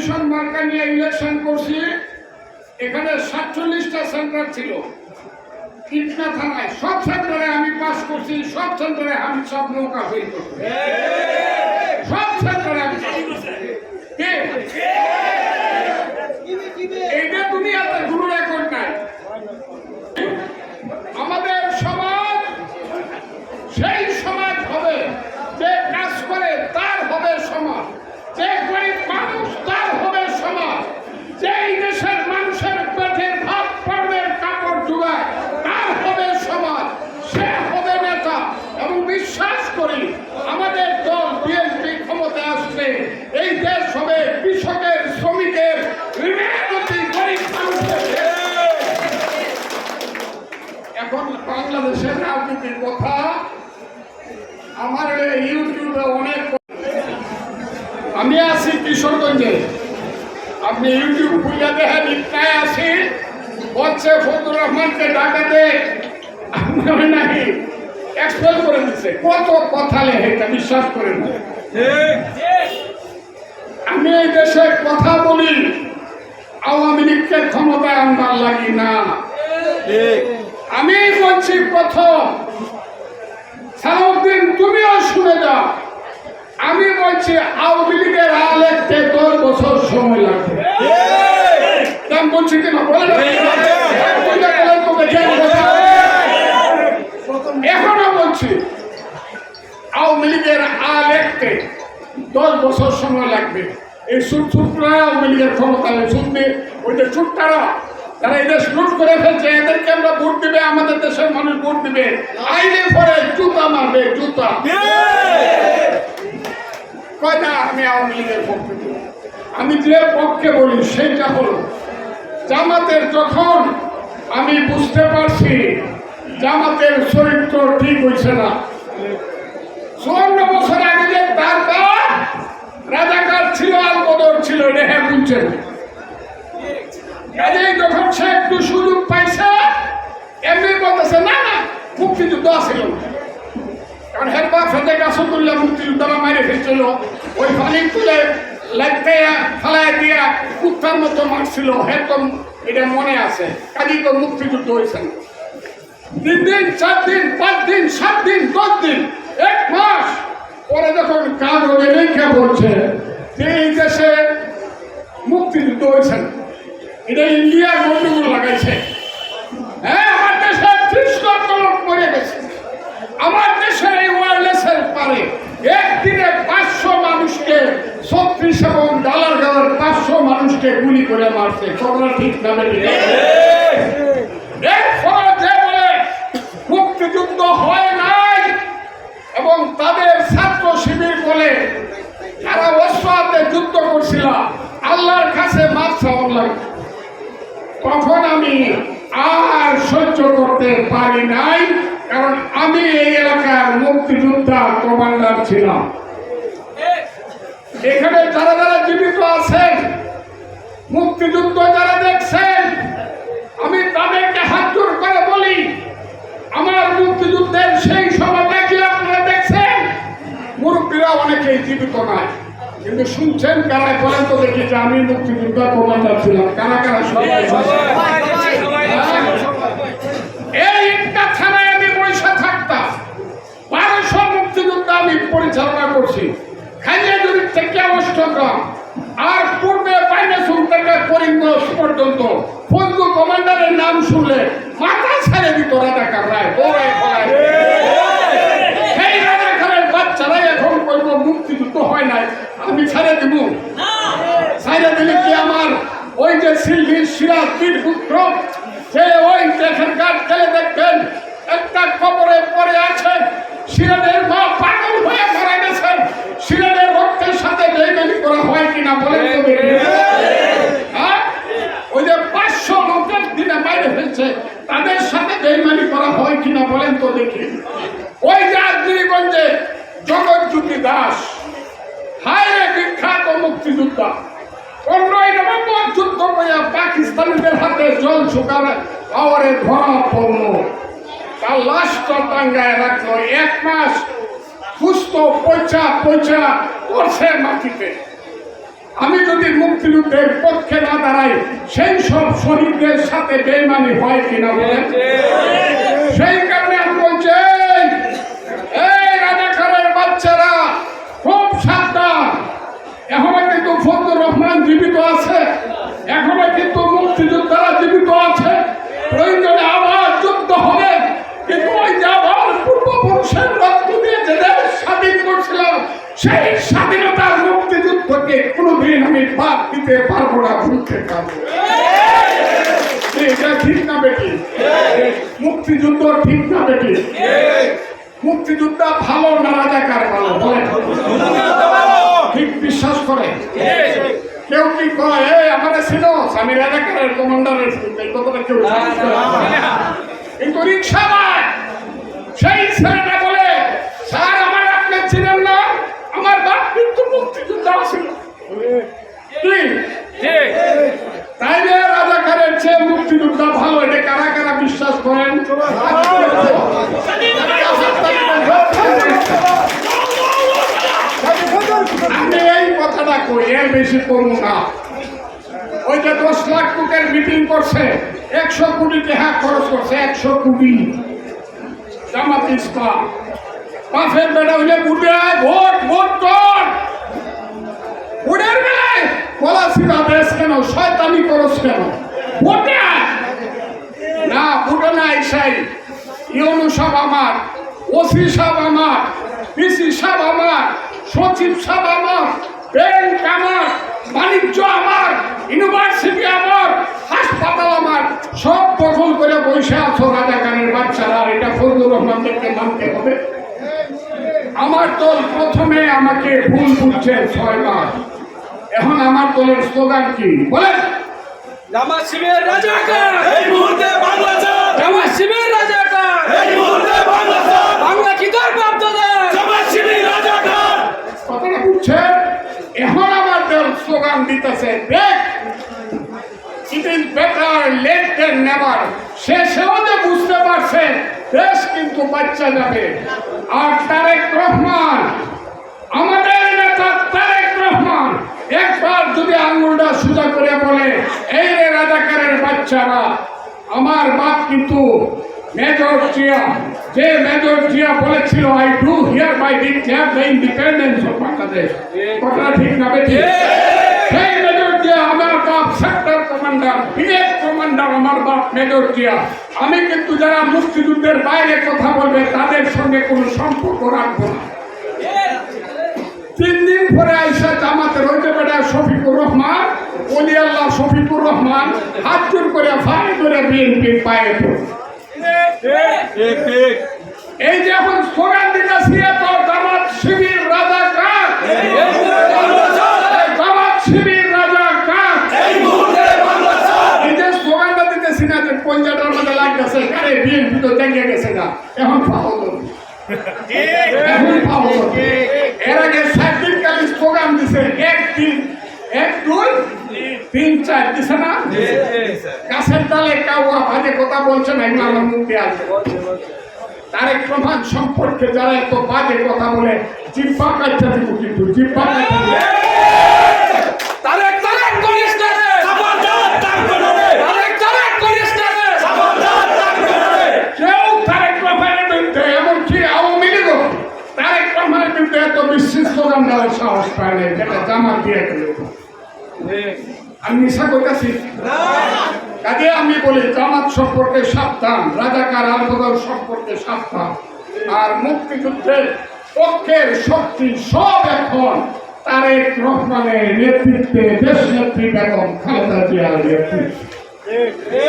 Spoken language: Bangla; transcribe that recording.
কমিশন মার্কা নিয়ে ইলেকশন করছি। এখানে 47টা সেন্টার ছিল কৃষ্ণা থানায়। সব সেন্টারে আমি পাস করছি, সব সেন্টারে আমি সব নৌকা ফেল করছি, সব সেন্টারে আমি এইটা দুনিয়াতে কোনো রেকর্ড নাই। আমাদের সমাজ সেই সমাজ হবে যে কাজ করে তার হবে সমাজ, যে গরিব মানুষ তার হবে সমাজ, যে এই দেশের মানুষের পেটের ভাত পর্বের কাপড় জোগায় তার হবে সমাজ, সে হবে নেতা। এবং বিশ্বাস করি আমাদের দল বিএনপি ক্ষমতায় আসলে এই দেশ হবে কৃষকের, শ্রমিকের, মেহনতি গরিব মানুষের। এখন বাংলাদেশের রাজনীতির কথা আমার ইউটিউবে অনেক, আমি আছি কিশোরগঞ্জে, আপনি ইউটিউব খুলে দেখেন, ইটনায় আছি, বলছে ফজলুর রহমানকে ঢাকাতে নাকি এক্সপেল করে দিচ্ছে। কত কথা লেখে, এটা বিশ্বাস করেন না। আমি এই দেশে কথা বলি, আওয়ামী লীগকে ক্ষমতায় আনবার লাগি না। আমি বলছি প্রথম, সালাউদ্দিন তুমিও শুনে যাও, আমি বলছি আওয়ামী লীগের আলেখতে 10 বছর সময় লাগবে। বলছি কিনা বলেন, এখনো বলছি আওয়ামী লীগের আলেখতে 10 বছর সময় লাগবে। এই সুটরা আওয়ামী লীগের ক্ষমতা শুনবে, ওই যে চুট্টারা যারা এই দেশ লুট করে ফেলছে, এদেরকে আমরা ভোট দিবে, আমাদের দেশের মানুষ ভোট দিবে, আইনে পরে জুতা মারবে, জুতা। কয়টা আমি আওয়ামী লীগের পক্ষে, আমি যে পক্ষে বলি সেইটা হলো জামাতের। যখন আমি বুঝতে পারছি জামাতের চরিত্র ঠিক হয়েছে না, 54 বছর আগে যে তার বাপ রাজাকার ছিল, আলবদর ছিল, এটা হ্যাঁ বুঝছেন। কাজেই যখন সে একটু সুযোগ পাইছে, এমনি বলতেছে না না মুক্তিযুদ্ধ আসছিল, কারণ হের বাপ সাথে গাছতুল্লাহ মুক্তিযোদ্ধারা মারে ফেলছিল, ওই পানি তুলে লাগতে ফেলায় দিয়া কুত্তার মতো মারছিল, একদম এটা মনে আছে। কাজেই তো মুক্তিযুদ্ধ হয়েছে না। 3 দিন 4 দিন 5 দিন 7 দিন 10 দিন 1 মাস পরে যখন কাগজে লেখা বলছে যে এই দেশে মুক্তিযুদ্ধ হয়েছে না, এটা ইন্ডিয়া গন্ডগোল লাগাইছে। হ্যাঁ, আমার দেশে 30 লক্ষ লোক মরে গেছে। আমার দেশের এই ওয়ারলেসের পারে একদিনে 500 মানুষকে, 36 এবং ডালারগাঁওয়ের 500 মানুষকে গুলি করে মারছে। কথাটা ঠিক না? এরপরে যে বলে মুক্তিযুদ্ধ হয় নাই এবং তাদের ছাত্র শিবির বলে তারা অস্ত্র হাতে যুদ্ধ করছিল, আল্লাহর কাছে মাপ চাওয়ার লাগে। তখন আমি আর সহ্য করতে পারি নাই, কারণ আমি এই এলাকার মুক্তিযোদ্ধা কমান্ডার ছিলাম। এখানে যারা যারা জীবিত আছেন, মুক্তিযুদ্ধ যারা দেখছেন, আমি তাদেরকে হাত জোর করে বলি, আমার মুক্তিযুদ্ধের সেই সময়টা কি আপনারা দেখছেন? মুরব্বীরা অনেকেই জীবিত নাই, কিন্তু শুনছেন কারা? বলেন তো দেখি যে আমি মুক্তিযোদ্ধা কমান্ডার ছিলাম। কারা কারা? এই একটা থানায় আমি পয়সা থাকতাম, 1200 মুক্তিযোদ্ধা আমি পরিচালনা করছি, খাইয়াজুরি থেকে অষ্টগ্রাম আর পূর্বে বাইনাসুর থেকে করিমগঞ্জ পর্যন্ত। ফজলু কমান্ডারের নাম শুনলে মাথা ছেড়ে দিত রাজাকাররায়। সেই রাজাকারের বাচ্চারাই এখন বলবো মুক্তিযুদ্ধ হয় নাই, আমি ছেড়ে দিব। ছেড়ে দিলে কি আমার ওই যে সিলভির সিরাজ পুত্র, সে ওই এখানকার ছেলে দেখবেন একটা কবরে পড়ে আছে, সিরাজের মা পাগল হয়ে মারা গেছেন, সিরাজের রক্তের সাথে বেইমানি করা হয় কিনা বলেন তো দেখি? ওই যে 500 লোকের দিনে বাইরে ফেলছে, তাদের সাথে বেইমানি করা হয় কিনা বলেন তো দেখি? ওই যে আজমিরগঞ্জে জগৎজ্যোতি দাস, হায় বিখ্যাত মুক্তিযোদ্ধা, 15ই নভেম্বর যুদ্ধ করে পাকিস্তানিদের হাতে জল শুকানো পাওয়ারে ধরা পড়ল, তার লাশটা টাঙ্গায় রাখলো। 1 মাস সুস্থ পচা পচা করছে মাটিতে। আমি যদি মুক্তিযুদ্ধের পক্ষে না দাঁড়াই সেই সব শহীদদের সাথে বেইমানি হয় কিনা বলেন? সেই কারণে আমি বলছি এই রাজাকারের বাচ্চারা খুব সাবধান। এখনো কিন্তু ফজলুর রহমান জীবিত আছে, এখনো কিন্তু মুক্তিযোদ্ধারা জীবিত আছে। প্রয়োজনে আবার যুদ্ধ হবে, কিন্তু ওই যে আবার পূর্বপুরুষের রক্ত দিয়ে যে দেশ স্বাধীন করছিলাম সেই স্বাধীনতার মুক্তিযুদ্ধকে কোনোদিন আমি বাদ দিতে পারবো না, ভুলতে পারবো। এটা ঠিক না বেটি? মুক্তিযুদ্ধ ঠিক না বেটি? মুক্তিযুদ্ধ ভালো না রাজাকার ভালো বলে? ঠিক বিশ্বাস করে? কেউ কি কয় আমার ছিল আমি রাজাকারের কমান্ডারের কথাটা কেউ? কিন্তু রিক্সা সেই ছেলেটা বলে স্যার আমার আপনি ছিলেন না, আমার বাপ কিন্তু মুক্তিযোদ্ধা ছিল। তাইলে রাজাকারের চেয়ে মুক্তিযোদ্ধা ভালো, এটা কারা কারা বিশ্বাস করেন? আমি এই কথাটা কই, এর বেশি করবো না। ওই যে 10 লাখ লোকের মিটিং করছে, 100 কোটি টাকা খরচ করছে, 100 কোটি। জামাত ইসলাম বাপের বেটা হইলে বুটে ভোট ভোট কর, ভোটের বেলায় বলা ছিল বেশ কেন, শয়তানি করস কেন, ভোটে না, ভোটে না। এসাই ইউনু সাহেব আমার, ওসি সাহেব আমার, পিসি সাহেব আমার, সচিব সাহেব আমার, ব্যাংক আমার, বাণিজ্য আমার, ইউনিভার্সিটি আমার, হাসপাতাল আমার, সব দখল করে বসে আছো রাজাকারের বাচ্চারা। এটা ফজলুর রহমানদেরকে মানতে হবে। আমার দল প্রথমে আমাকে ভুল বুঝছে 6 মাস, এখন আমার দলের স্লোগান কি বলেন? জামাত শিবির রাজাকার, এই মুহূর্তে বাংলা ছাড়। জামাত শিবির রাজাকার, এই মুহূর্তে বাংলা ছাড়। বাংলা কি তোর বাপ দাদা? জামাত শিবির রাজাকার। কথাটা বুঝছে? এখন আমার দল স্লোগান দিতেছে দেখ, it is better late than never. শেষেও যে বুঝতে পারছে দেশ কিন্তু বাচ্চা যাবে। আর তারেক রহমান, আমাদের নেতা তারেক রহমান একবার যদি আঙুলটা সোজা করে বলে এই রে রাজাকারের বাচ্চারা, আমার বাপ কিন্তু মেজর জিয়া, যে মেজর জিয়া বলেছিল I do hereby declare the independence of Bangladesh. কথাটা ঠিক না বেটি? সেই মেজর জিয়া আমার বাপ সেক্টর কমান্ডার, ব্রিগেড কমান্ডার আমার বাপ মেজর জিয়া। আমি কিন্তু যারা মুক্তিযুদ্ধের বাইরে কথা বলবে তাদের সঙ্গে কোনো সম্পর্ক রাখবো না। 3 দিন পরে আইসা জামাতের হইতে বেটা শফিকুর রহমান, ওলি আল্লাহ শফিকুর রহমান হাত জোর করে ফাঁড়ি করে বিএনপির পায়ে পড়ে। এই যে এখন স্লোগান দিতেছি তো জামাত শিবির রাজাকার, জামাত শিবির রাজাকার। এই যে স্লোগানটা দিতেছি না, যে পঞ্জাটার মধ্যে লাগতেছে আরে বিএনপি তো দেখে গেছে না, এখন পাবো এখন পাবো। এর আগে 7 দিন কালে স্লোগান দিছে 1 দিন 1 2 3 4 দিছে না? গাছের ডালে কাউয়া বাজে কথা বলছে না, এগুলো আমার মুখে আছে। তারেক রহমান সম্পর্কে যারা এত বাজে কথা বলে জিব্বা কাটতে দিব, কিন্তু জিব্বা তারেক তারেক করিস না রে, খবরদার তাক করে রে। তারেক তারেক করিস না রে, খবরদার তাক করে রে। কেউ তারেক রহমানের বিরুদ্ধে, এমনকি আওয়ামী লীগও তারেক রহমানের বিরুদ্ধে এত বিশ্বাস স্লোগান দেওয়ার সাহস পায় না, যেটা জামাত দিয়ে গেল। আমি মিশা করতেছি কাজে আমি বলি জামাত সম্পর্কে সাবধান, রাজাকার আন্দোলন সম্পর্কে সাবধান। আর মুক্তিযুদ্ধের পক্ষের শক্তি সব এখন তারেক রহমানের নেতৃত্বে, দেশ নেত্রী বেগম খালেদা জিয়ার নেতৃত্বে।